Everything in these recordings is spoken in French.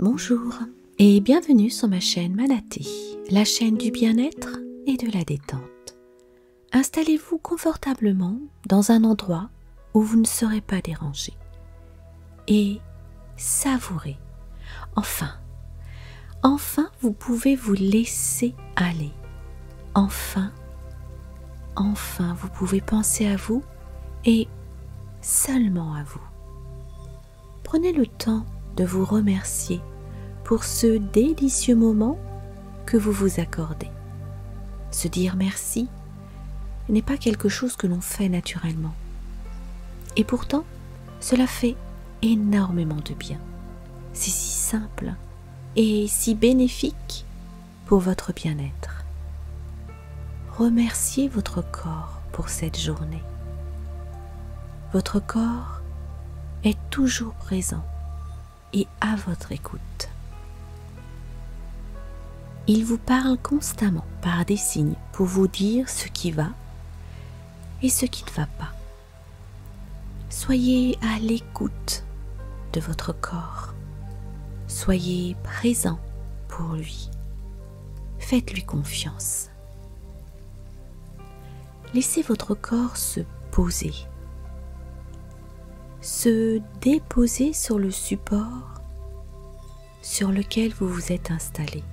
Bonjour et bienvenue sur ma chaîne Manatee, la chaîne du bien-être et de la détente. Installez-vous confortablement dans un endroit où vous ne serez pas dérangé et savourez. Enfin, vous pouvez vous laisser aller. Enfin, vous pouvez penser à vous et seulement à vous. Prenez le temps de vous remercier pour ce délicieux moment que vous vous accordez. Se dire merci n'est pas quelque chose que l'on fait naturellement. Et pourtant, cela fait énormément de bien. C'est si simple et si bénéfique pour votre bien-être. Remerciez votre corps pour cette journée. Votre corps est toujours présent et à votre écoute. Il vous parle constamment par des signes pour vous dire ce qui va et ce qui ne va pas. Soyez à l'écoute de votre corps. Soyez présent pour lui. Faites-lui confiance. Laissez votre corps se poser, se déposer sur le support sur lequel vous vous êtes installé.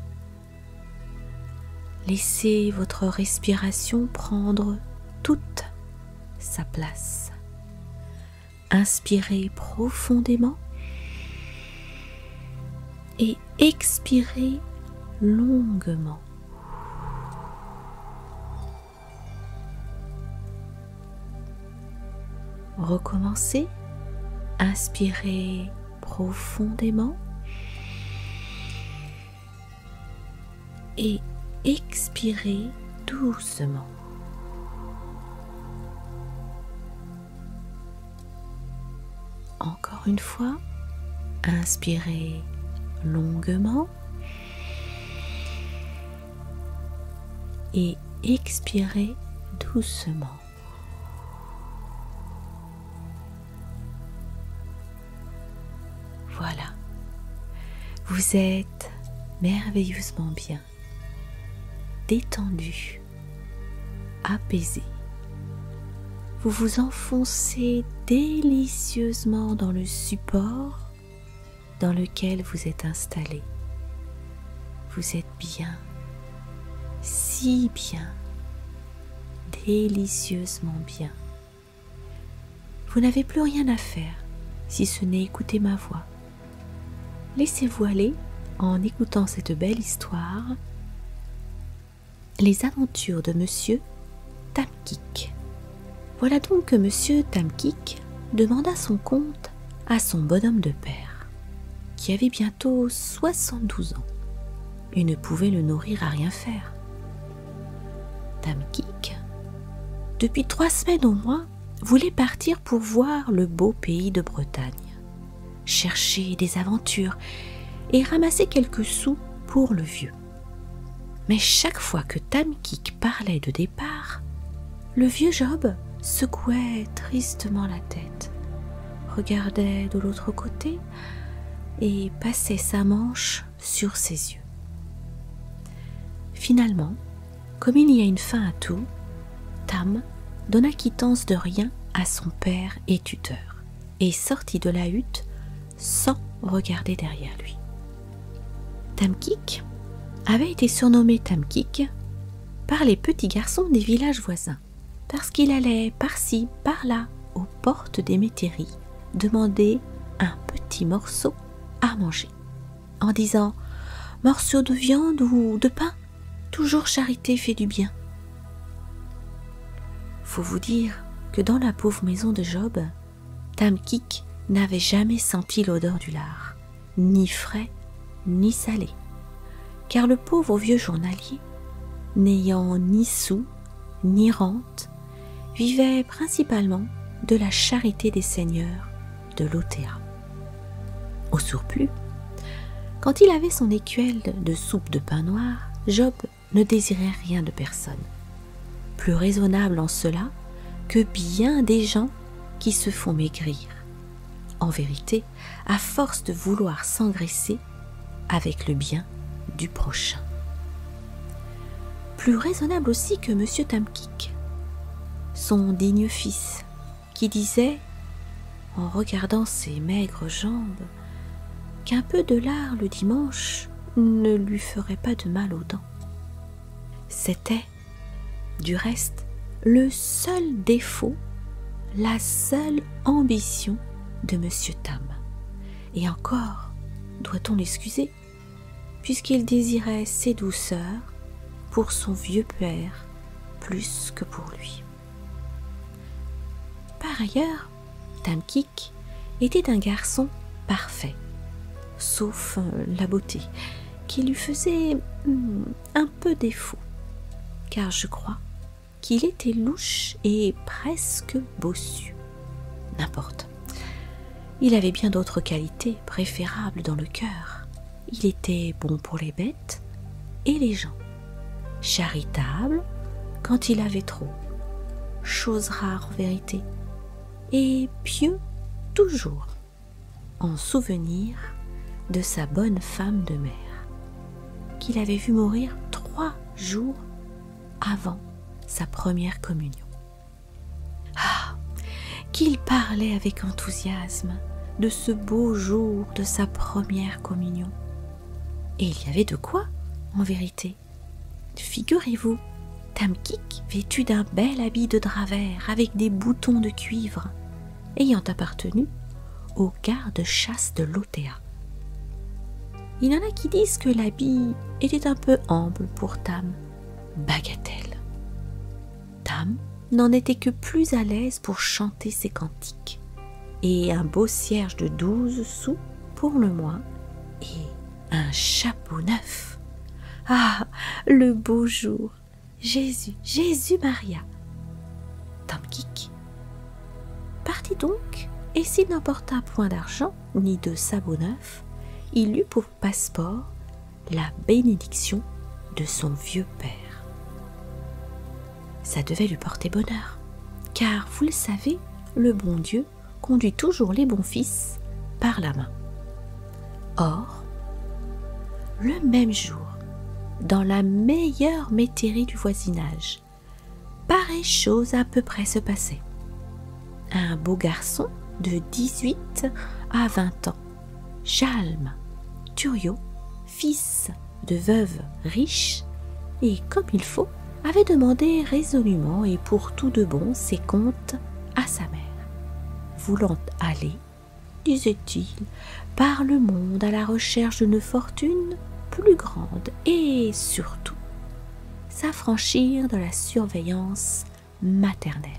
Laissez votre respiration prendre toute sa place. Inspirez profondément et expirez longuement. Recommencez. Inspirez profondément et expirez doucement. Encore une fois, inspirez longuement et expirez doucement. Voilà, vous êtes merveilleusement bien, détendu, apaisé. Vous vous enfoncez délicieusement dans le support dans lequel vous êtes installé. Vous êtes bien, si bien, délicieusement bien. Vous n'avez plus rien à faire si ce n'est écouter ma voix. Laissez-vous aller en écoutant cette belle histoire, les aventures de Monsieur Tamkik. Voilà donc que Monsieur Tamkik demanda son compte à son bonhomme de père, qui avait bientôt 72 ans et ne pouvait le nourrir à rien faire. Tamkik, depuis 3 semaines au moins, voulait partir pour voir le beau pays de Bretagne, chercher des aventures et ramasser quelques sous pour le vieux. Mais chaque fois que Tamkik parlait de départ, le vieux Job secouait tristement la tête, regardait de l'autre côté et passait sa manche sur ses yeux. Finalement, comme il y a une fin à tout, Tam donna quittance de rien à son père et tuteur et sortit de la hutte sans regarder derrière lui. Tamkik avait été surnommé Tamkik par les petits garçons des villages voisins parce qu'il allait par-ci, par-là, aux portes des métairies, demander un petit morceau à manger, en disant « morceau de viande ou de pain, toujours charité fait du bien ». Faut vous dire que dans la pauvre maison de Job, Tamkik n'avait jamais senti l'odeur du lard, ni frais, ni salé, car le pauvre vieux journalier, n'ayant ni sou, ni rente, vivait principalement de la charité des seigneurs de l'Othéa. Au surplus, quand il avait son écuelle de soupe de pain noir, Job ne désirait rien de personne. Plus raisonnable en cela que bien des gens qui se font maigrir. En vérité, à force de vouloir s'engraisser, avec le bien du prochain. Plus raisonnable aussi que M. Tamkik, son digne fils, qui disait, en regardant ses maigres jambes, qu'un peu de lard le dimanche ne lui ferait pas de mal aux dents. C'était, du reste, le seul défaut, la seule ambition de M. Tam. Et encore, doit-on l'excuser, puisqu'il désirait ses douceurs pour son vieux père plus que pour lui. Par ailleurs, Tamkik était un garçon parfait, sauf la beauté, qui lui faisait un peu défaut, car je crois qu'il était louche et presque bossu. N'importe. Il avait bien d'autres qualités préférables dans le cœur. Il était bon pour les bêtes et les gens, charitable quand il avait trop, chose rare en vérité, et pieux toujours, en souvenir de sa bonne femme de mère, qu'il avait vue mourir 3 jours avant sa première communion. Ah, qu'il parlait avec enthousiasme de ce beau jour de sa première communion. Et il y avait de quoi, en vérité. Figurez-vous, Tamkik, vêtu d'un bel habit de drap vert avec des boutons de cuivre, ayant appartenu au garde-chasse de l'Otea. Il y en a qui disent que l'habit était un peu ample pour Tam. Bagatelle. Tam n'en était que plus à l'aise pour chanter ses cantiques, et un beau cierge de 12 sous pour le moins, et un chapeau neuf. Ah, le beau jour! Jésus, Jésus Maria! Tamkik partit donc, et s'il n'emporta point d'argent, ni de sabots neufs, il eut pour passeport la bénédiction de son vieux père. Ça devait lui porter bonheur, car, vous le savez, le bon Dieu conduit toujours les bons fils par la main. Or, le même jour, dans la meilleure métairie du voisinage, pareille chose à peu près se passait. Un beau garçon de 18 à 20 ans, Jalm Thurio, fils de veuve riche, et comme il faut, avait demandé résolument et pour tout de bon ses comptes à sa mère, voulant aller, disait-il, par le monde à la recherche d'une fortune plus grande et surtout s'affranchir de la surveillance maternelle.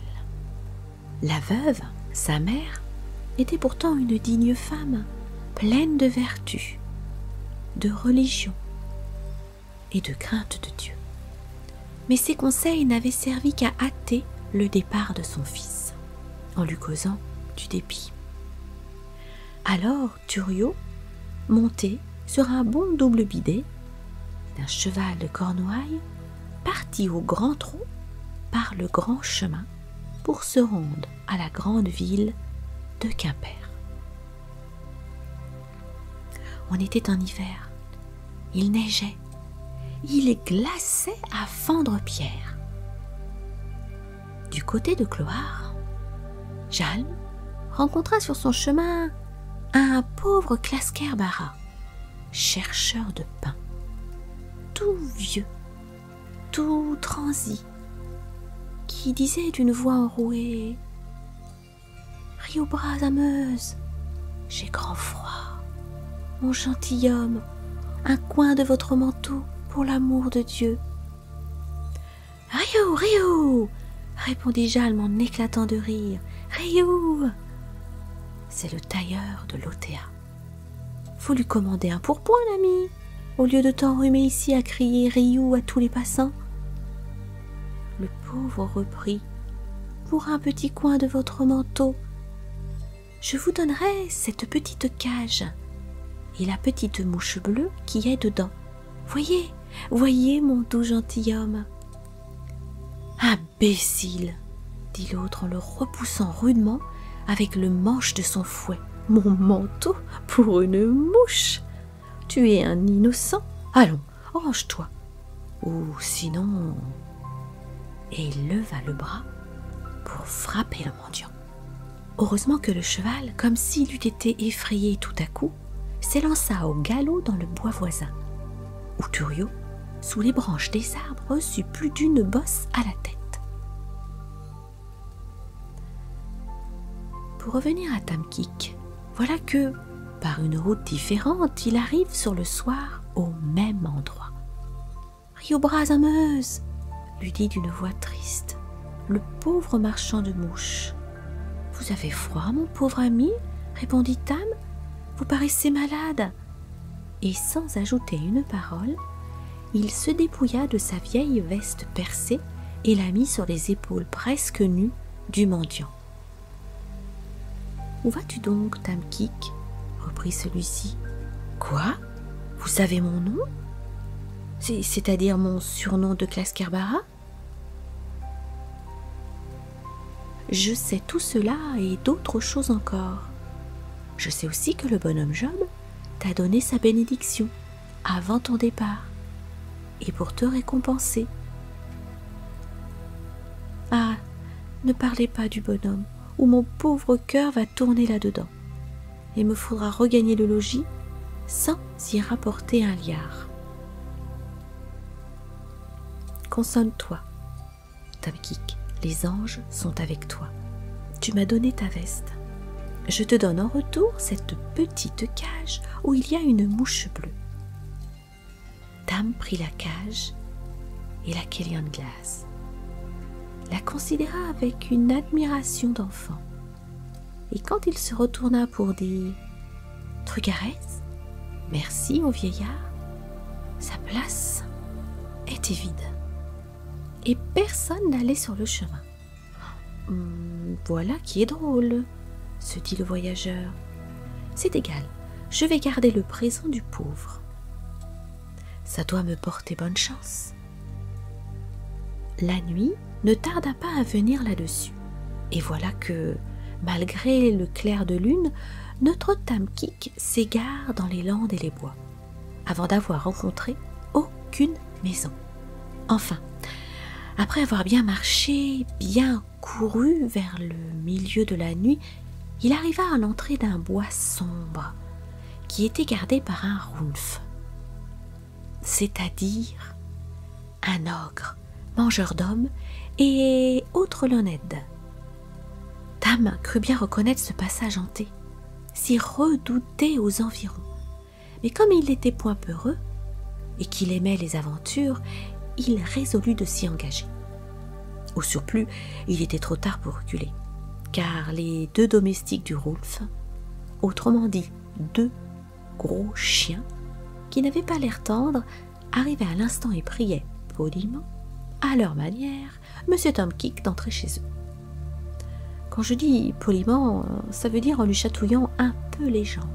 La veuve, sa mère, était pourtant une digne femme, pleine de vertu, de religion et de crainte de Dieu. Mais ses conseils n'avaient servi qu'à hâter le départ de son fils, en lui causant du dépit. Alors Thurio, monté sur un bon double bidet, d'un cheval de Cornouailles, partit au grand trot par le grand chemin pour se rendre à la grande ville de Quimper. On était en hiver, il neigeait, il glaçait à fendre pierre. Du côté de Clohars, Jalm rencontra sur son chemin un pauvre Clasquer-Bara, chercheur de pain, tout vieux, tout transi, qui disait d'une voix enrouée: « Riobras à Meuse, j'ai grand froid, mon gentilhomme, un coin de votre manteau, pour l'amour de Dieu. »« Rio, Rio !» répondit Jalm en éclatant de rire. « Rio ! C'est le tailleur de l'Otea. Faut lui commander un pourpoint, l'ami, au lieu de t'enrhumer ici à crier Rio à tous les passants. » Le pauvre reprit: « Pour un petit coin de votre manteau, je vous donnerai cette petite cage et la petite mouche bleue qui est dedans. Voyez, voyez, mon doux gentilhomme. »« Imbécile !» dit l'autre en le repoussant rudement avec le manche de son fouet. « Mon manteau pour une mouche ! Tu es un innocent. Allons, range-toi. Ou sinon... » Et il leva le bras pour frapper le mendiant. Heureusement que le cheval, comme s'il eût été effrayé tout à coup, s'élança au galop dans le bois voisin, où Thurio, sous les branches des arbres, reçut plus d'une bosse à la tête. Pour revenir à Tamkik, voilà que, par une route différente, il arrive sur le soir au même endroit. « Riobraz-Ameuse !» lui dit d'une voix triste le pauvre marchand de mouches. « Vous avez froid, mon pauvre ami ?» répondit Tam. « Vous paraissez malade. » Et sans ajouter une parole, il se dépouilla de sa vieille veste percée et la mit sur les épaules presque nues du mendiant. « Où vas-tu donc, Tamkik ?» reprit celui-ci. « Quoi ? Vous savez mon nom ? C'est-à-dire mon surnom de classe Kerbera ? » « Je sais tout cela et d'autres choses encore. Je sais aussi que le bonhomme Job t'a donné sa bénédiction avant ton départ, et pour te récompenser. Ah, ne parlez pas du bonhomme, ou mon pauvre cœur va tourner là-dedans, et me faudra regagner le logis sans y rapporter un liard. Console-toi, Tamkik, les anges sont avec toi. Tu m'as donné ta veste. Je te donne en retour cette petite cage où il y a une mouche bleue. » Tam prit la cage et la Kélian Glass, la considéra avec une admiration d'enfant, et quand il se retourna pour dire « Trugarez, merci au vieillard », sa place était vide, et personne n'allait sur le chemin. « Voilà qui est drôle », se dit le voyageur. « C'est égal, je vais garder le présent du pauvre. Ça doit me porter bonne chance. » La nuit ne tarda pas à venir là-dessus, et voilà que, malgré le clair de lune, notre Tamkik s'égare dans les landes et les bois, avant d'avoir rencontré aucune maison. Enfin, après avoir bien marché, bien couru vers le milieu de la nuit, il arriva à l'entrée d'un bois sombre qui était gardé par un Roulf, c'est-à-dire un ogre, mangeur d'hommes et autre Loned. Tam crut bien reconnaître ce passage hanté, si redouté aux environs, mais comme il n'était point peureux et qu'il aimait les aventures, il résolut de s'y engager. Au surplus, il était trop tard pour reculer, car les deux domestiques du Roulf, autrement dit 2 gros chiens, qui n'avaient pas l'air tendre, arrivaient à l'instant et priaient poliment, à leur manière, M. Tamkik d'entrer chez eux. Quand je dis poliment, ça veut dire en lui chatouillant un peu les jambes.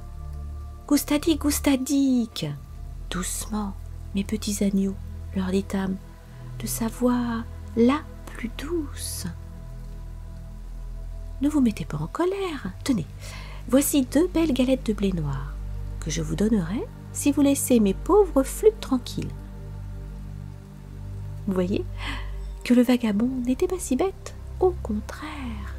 « Goustadik, Goustadik !»« Doucement, mes petits agneaux, leur dit Tam, de sa voix la plus douce. Ne vous mettez pas en colère. Tenez, voici 2 belles galettes de blé noir que je vous donnerai si vous laissez mes pauvres flûtes tranquilles. Vous voyez que le vagabond n'était pas si bête, au contraire.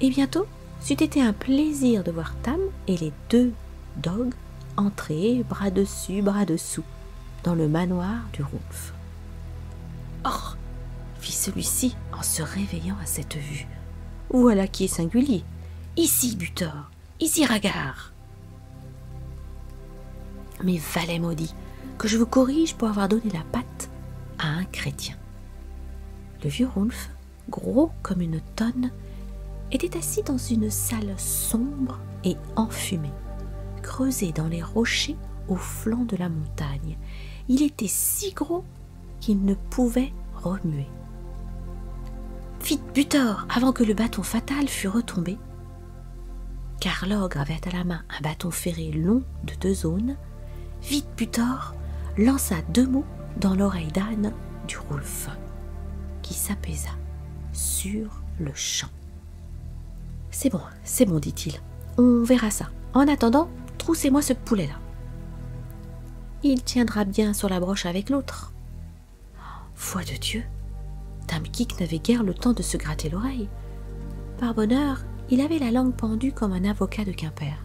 Et bientôt, c'eût été un plaisir de voir Tam et les 2 dogs entrer bras dessus, bras dessous, dans le manoir du Roulf. « Oh !» fit celui-ci en se réveillant à cette vue. « Voilà qui est singulier. Ici, butor, ici, Ragard. » « Mais valet maudit, que je vous corrige pour avoir donné la patte à un chrétien. » Le vieux Roulf, gros comme une tonne, était assis dans une salle sombre et enfumée, creusée dans les rochers au flanc de la montagne. Il était si gros qu'il ne pouvait remuer. « Vite, butor, avant que le bâton fatal fût retombé !» Car l'ogre avait à la main un bâton ferré long de 2 aunes. Vite, butor lança 2 mots dans l'oreille d'âne du Roulf, qui s'apaisa sur le champ. C'est bon, dit-il. On verra ça. En attendant, troussez-moi ce poulet-là. Il tiendra bien sur la broche avec l'autre. » Foi de Dieu, Tam Kik n'avait guère le temps de se gratter l'oreille. Par bonheur, il avait la langue pendue comme un avocat de Quimper.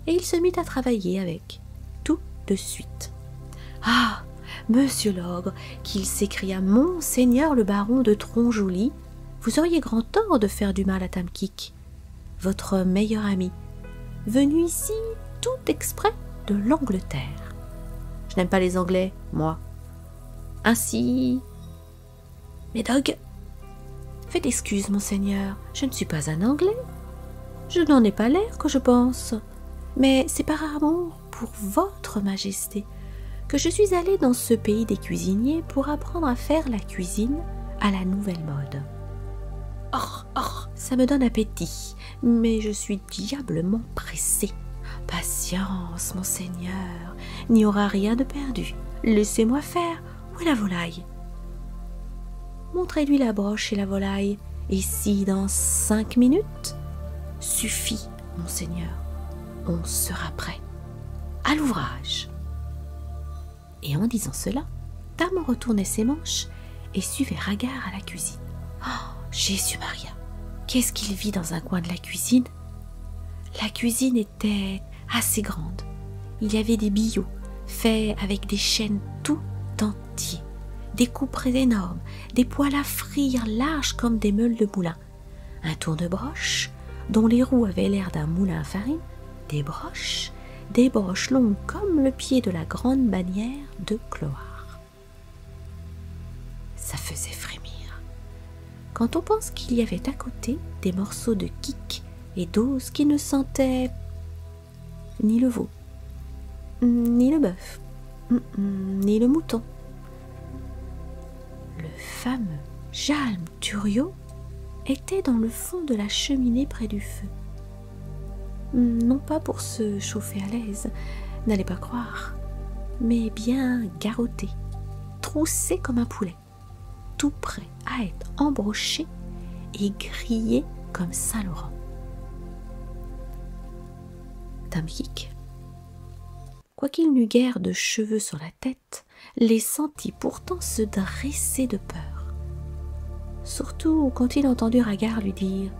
Et il se mit à travailler avec, tout de suite. « Ah, monsieur l'ogre, qu'il s'écria, monseigneur le baron de Tronjoli, vous auriez grand tort de faire du mal à Tam Kik, votre meilleur ami, venu ici tout exprès de l'Angleterre. Je n'aime pas les Anglais, moi. Ainsi, Médoc, faites excuse, monseigneur, je ne suis pas un Anglais. Je n'en ai pas l'air que je pense, mais c'est par amour pour votre majesté que je suis allé dans ce pays des cuisiniers pour apprendre à faire la cuisine à la nouvelle mode. Ça me donne appétit, mais je suis diablement pressé. Patience, monseigneur, il n'y aura rien de perdu. Laissez-moi faire. Où est la volaille? Montrez-lui la broche et la volaille, et si dans 5 minutes, suffit, monseigneur, on sera prêt. À l'ouvrage. Et en disant cela, Tam retournait ses manches et suivait Ragar à la cuisine. Oh, Jésus Maria, qu'est-ce qu'il vit dans un coin de la cuisine? La cuisine était assez grande. Il y avait des billots faits avec des chênes tout entiers, des couperets énormes, des poêles à frire larges comme des meules de moulin, un tourne-broche dont les roues avaient l'air d'un moulin à farine, des broches longues comme le pied de la grande bannière de Clohar. Ça faisait frémir. Quand on pense qu'il y avait à côté des morceaux de quique et d'os qui ne sentaient ni le veau, ni le bœuf, ni le mouton. Le fameux Jalm Turriot était dans le fond de la cheminée près du feu. Non pas pour se chauffer à l'aise, n'allez pas croire, mais bien garrotté, troussé comme un poulet, tout prêt à être embroché et grillé comme Saint-Laurent. Tam Kik, quoiqu'il n'eût guère de cheveux sur la tête, les sentit pourtant se dresser de peur. Surtout quand il entendit Ragar lui dire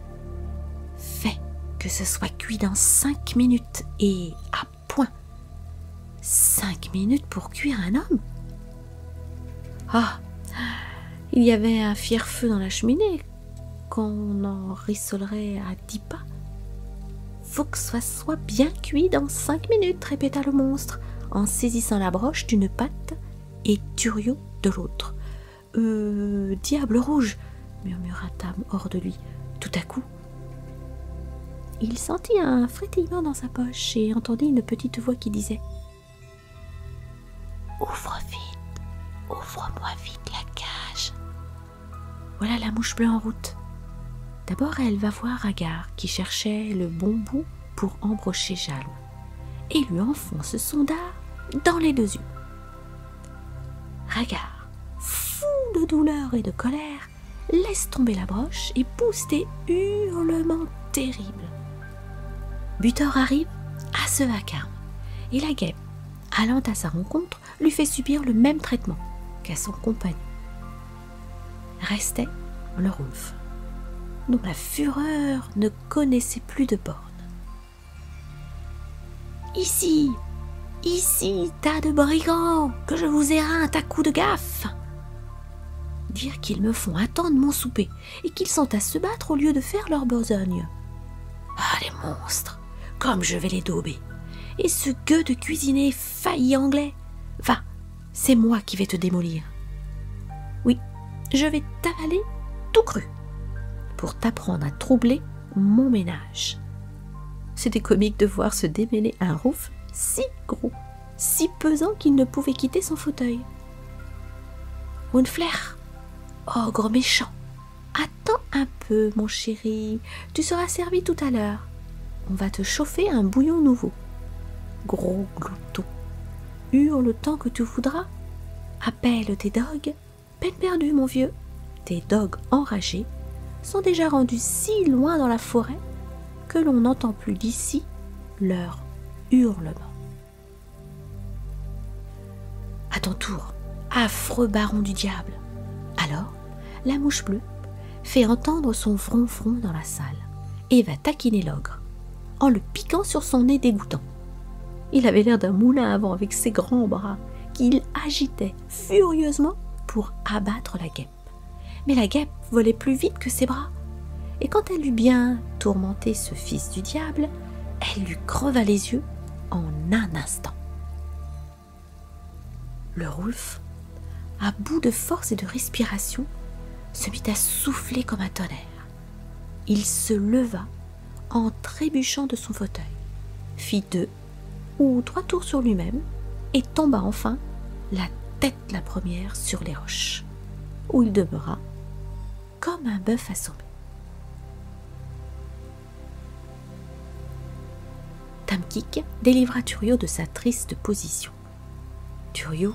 « Fais que ce soit cuit dans 5 minutes et à point. 5 minutes pour cuire un homme ?» Ah, il y avait un fier feu dans la cheminée qu'on en rissolerait à 10 pas. Faut que ça soit bien cuit dans 5 minutes, répéta le monstre, en saisissant la broche d'une patte et Turriot de l'autre. Diable rouge, murmura Tam hors de lui. Tout à coup, il sentit un frétillement dans sa poche et entendit une petite voix qui disait « Ouvre-moi vite la cage. Voilà la mouche bleue en route. D'abord, elle va voir Ragar qui cherchait le bon bout pour embrocher Jalm et lui enfonce son dard dans les 2 yeux. Ragar, fou de douleur et de colère, laisse tomber la broche et pousse des hurlements terribles. Butor arrive à ce vacarme et la guêpe, allant à sa rencontre, lui fait subir le même traitement qu'à son compagnon. Restait le Rolf, dont la fureur ne connaissait plus de bornes. « Ici, tas de brigands, que je vous éreinte à coups de gaffe !» Dire qu'ils me font attendre mon souper et qu'ils sont à se battre au lieu de faire leur besogne. Ah, les monstres, comme je vais les dauber. Et ce gueux de cuisinier failli anglais, va, c'est moi qui vais te démolir. Oui, je vais t'avaler tout cru pour t'apprendre à troubler mon ménage. C'était comique de voir se démêler un rouf si gros, si pesant qu'il ne pouvait quitter son fauteuil. Runfler, ogre méchant, attends un peu, mon chéri, tu seras servi tout à l'heure. On va te chauffer un bouillon nouveau. Gros glouton, hurle tant que tu voudras. Appelle tes dogues, peine perdue, mon vieux. Tes dogues enragés sont déjà rendus si loin dans la forêt que l'on n'entend plus d'ici leur hurlements. À ton tour, affreux baron du diable. Alors, la mouche bleue fait entendre son fronfron dans la salle et va taquiner l'ogre en le piquant sur son nez dégoûtant. Il avait l'air d'un moulin à vent avec ses grands bras qu'il agitait furieusement pour abattre la guêpe. Mais la guêpe volait plus vite que ses bras, et quand elle eut bien tourmenté ce fils du diable, elle lui creva les yeux en un instant. Le Roulf, à bout de force et de respiration, se mit à souffler comme un tonnerre. Il se leva en trébuchant de son fauteuil, fit 2 ou 3 tours sur lui-même et tomba enfin la tête la première sur les roches, où il demeura comme un bœuf assommé. Tamkik délivra Thurio de sa triste position. Thurio,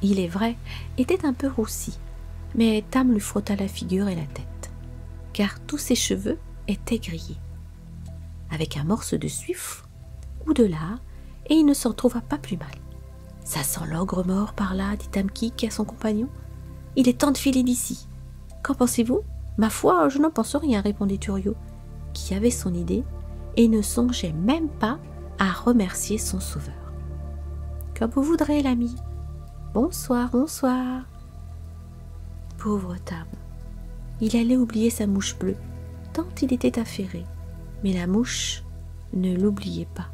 il est vrai, était un peu roussi, mais Tam lui frotta la figure et la tête, car tous ses cheveux étaient grillés. Avec un morceau de suif ou de lard, et il ne s'en trouva pas plus mal. « Ça sent l'ogre mort par là, dit Tamkik à son compagnon. Il est temps de filer d'ici. Qu'en pensez-vous ? Ma foi, je n'en pense rien, répondit Thurio, qui avait son idée et ne songeait même pas à remercier son sauveur. Comme vous voudrez, l'ami. Bonsoir, bonsoir. Pauvre Tam. Il allait oublier sa mouche bleue, tant il était affairé. Mais la mouche ne l'oubliait pas,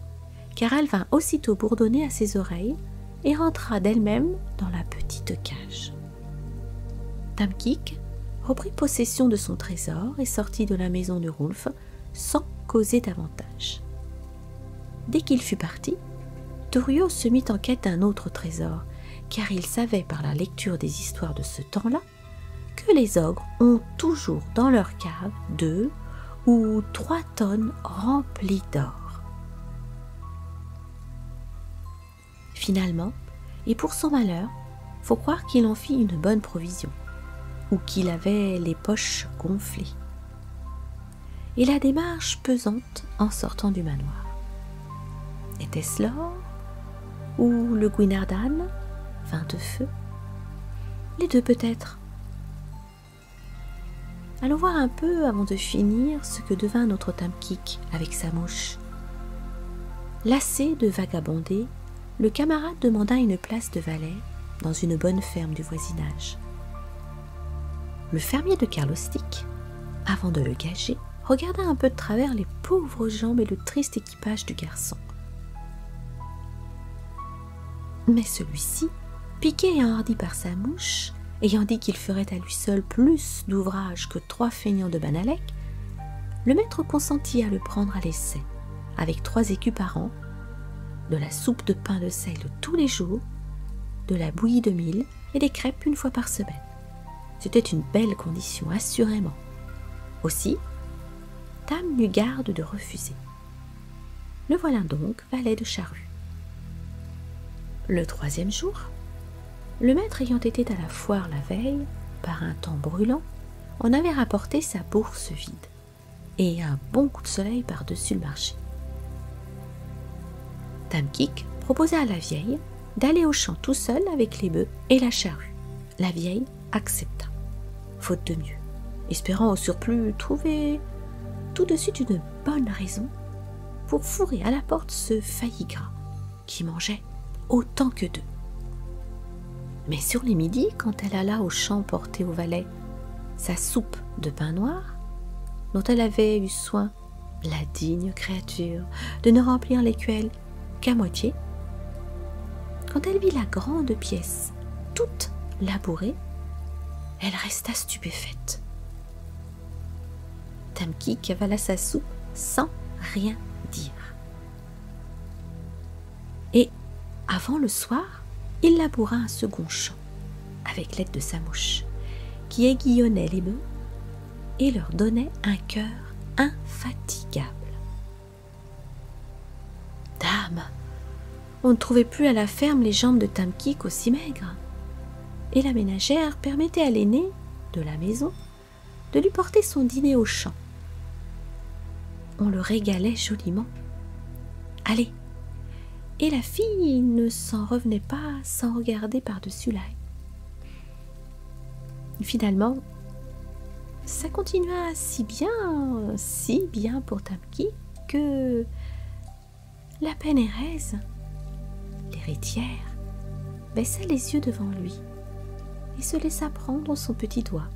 car elle vint aussitôt bourdonner à ses oreilles et rentra d'elle-même dans la petite cage. Tamkik reprit possession de son trésor et sortit de la maison de Roulf sans causer davantage. Dès qu'il fut parti, Thurio se mit en quête d'un autre trésor, car il savait par la lecture des histoires de ce temps-là que les ogres ont toujours dans leur cave 2 ou 3 tonnes remplies d'or. Finalement, et pour son malheur, faut croire qu'il en fit une bonne provision, ou qu'il avait les poches gonflées. Et la démarche pesante en sortant du manoir. Était-ce l'or ou le Guinardane, vin de feu? Les deux peut-être. Allons voir un peu avant de finir ce que devint notre Tamkik avec sa mouche. Lassé de vagabonder, le camarade demanda une place de valet dans une bonne ferme du voisinage. Le fermier de Carlostic, avant de le gager, regarda un peu de travers les pauvres jambes et le triste équipage du garçon. Mais celui-ci, piqué et enhardi par sa mouche, ayant dit qu'il ferait à lui seul plus d'ouvrage que 3 feignants de Banalec, le maître consentit à le prendre à l'essai, avec 3 écus par an, de la soupe de pain de seigle tous les jours, de la bouillie de mil et des crêpes une fois par semaine. C'était une belle condition, assurément. Aussi, Tam n'eut garde de refuser. Le voilà donc valet de charrue. Le 3e jour, le maître ayant été à la foire la veille, par un temps brûlant, en avait rapporté sa bourse vide et un bon coup de soleil par-dessus le marché. Tamkik proposa à la vieille d'aller au champ tout seul avec les bœufs et la charrue. La vieille accepta, faute de mieux, espérant au surplus trouver tout de suite une bonne raison pour fourrer à la porte ce failli gras qui mangeait autant que 2. Mais sur les midis, quand elle alla au champ porter au valet sa soupe de pain noir, dont elle avait eu soin, la digne créature, de ne remplir l'écuelle qu'à moitié, quand elle vit la grande pièce toute labourée, elle resta stupéfaite. Tamkik avala sa soupe sans rien dire. Et, avant le soir, il laboura un second champ, avec l'aide de sa mouche, qui aiguillonnait les bœufs et leur donnait un cœur infatigable. Dame, on ne trouvait plus à la ferme les jambes de Tamkik aussi maigres, et la ménagère permettait à l'aîné de la maison de lui porter son dîner au champ. On le régalait joliment. « Allez, Et la fille ne s'en revenait pas sans regarder par-dessus l'ail. Finalement, ça continua si bien pour Tam Kik que la Pénérèse, l'héritière, baissa les yeux devant lui et se laissa prendre son petit doigt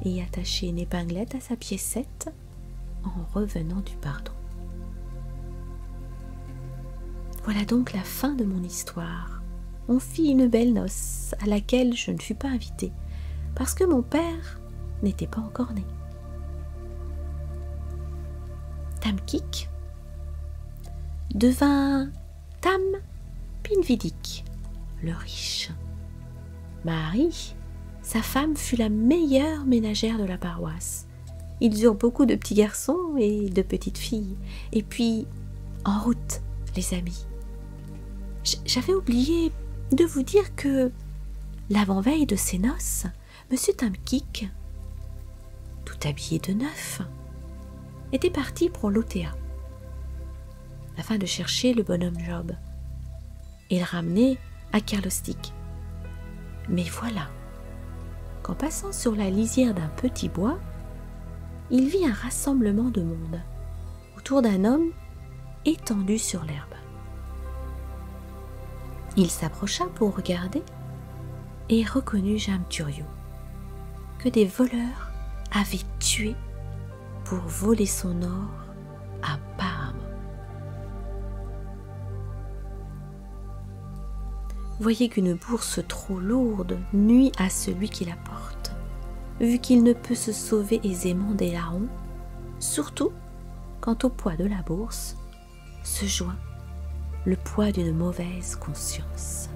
et attacher une épinglette à sa piécette en revenant du pardon. Voilà donc la fin de mon histoire. On fit une belle noce à laquelle je ne fus pas invitée parce que mon père n'était pas encore né. Tam Kik devint Tam Pinvidik, le riche. Marie, sa femme, fut la meilleure ménagère de la paroisse. Ils eurent beaucoup de petits garçons et de petites filles. Et puis, en route, les amis. J'avais oublié de vous dire que l'avant-veille de ces noces, Monsieur Tam Kik, tout habillé de neuf, était parti pour l'Otea, afin de chercher le bonhomme Job et le ramener à Kerlostik. Mais voilà, qu'en passant sur la lisière d'un petit bois, il vit un rassemblement de monde autour d'un homme étendu sur l'herbe. Il s'approcha pour regarder et reconnut Jamturio, que des voleurs avaient tué pour voler son or à Baham. Voyez qu'une bourse trop lourde nuit à celui qui la porte, vu qu'il ne peut se sauver aisément des larrons, surtout quand au poids de la bourse se joint le poids d'une mauvaise conscience.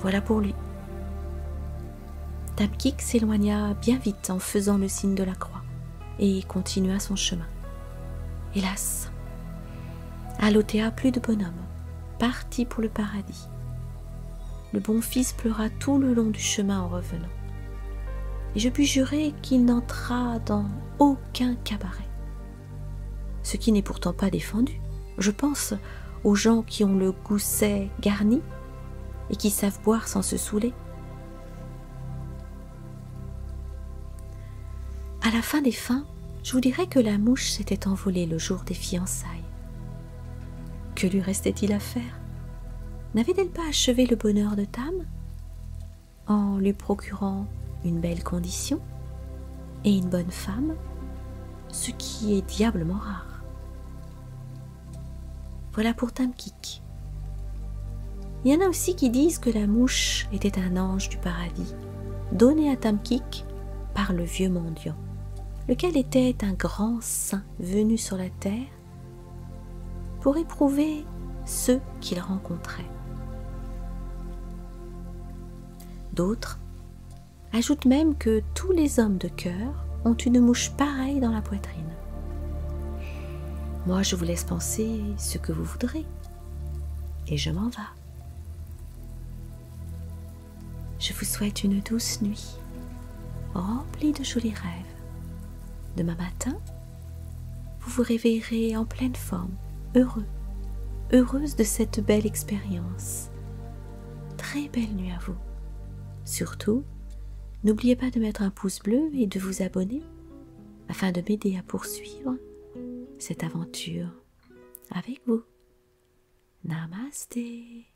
Voilà pour lui. Tam Kik s'éloigna bien vite en faisant le signe de la croix et continua son chemin. Hélas, à l'Otea, plus de bonhomme, parti pour le paradis. Le bon fils pleura tout le long du chemin en revenant. Et je puis jurer qu'il n'entra dans aucun cabaret. Ce qui n'est pourtant pas défendu. Je pense aux gens qui ont le gousset garni et qui savent boire sans se saouler. À la fin des fins, je vous dirais que la mouche s'était envolée le jour des fiançailles. Que lui restait-il à faire? N'avait-elle pas achevé le bonheur de Tam en lui procurant une belle condition et une bonne femme, ce qui est diablement rare? Voilà pour Tam Kik. Il y en a aussi qui disent que la mouche était un ange du paradis, donné à Tam Kik par le vieux mendiant, lequel était un grand saint venu sur la terre pour éprouver ceux qu'il rencontrait. D'autres ajoutent même que tous les hommes de cœur ont une mouche pareille dans la poitrine. Moi, je vous laisse penser ce que vous voudrez, et je m'en vais. Je vous souhaite une douce nuit, remplie de jolis rêves. Demain matin, vous vous réveillerez en pleine forme, heureuse de cette belle expérience. Très belle nuit à vous. Surtout, n'oubliez pas de mettre un pouce bleu et de vous abonner afin de m'aider à poursuivre cette aventure avec vous. Namasté.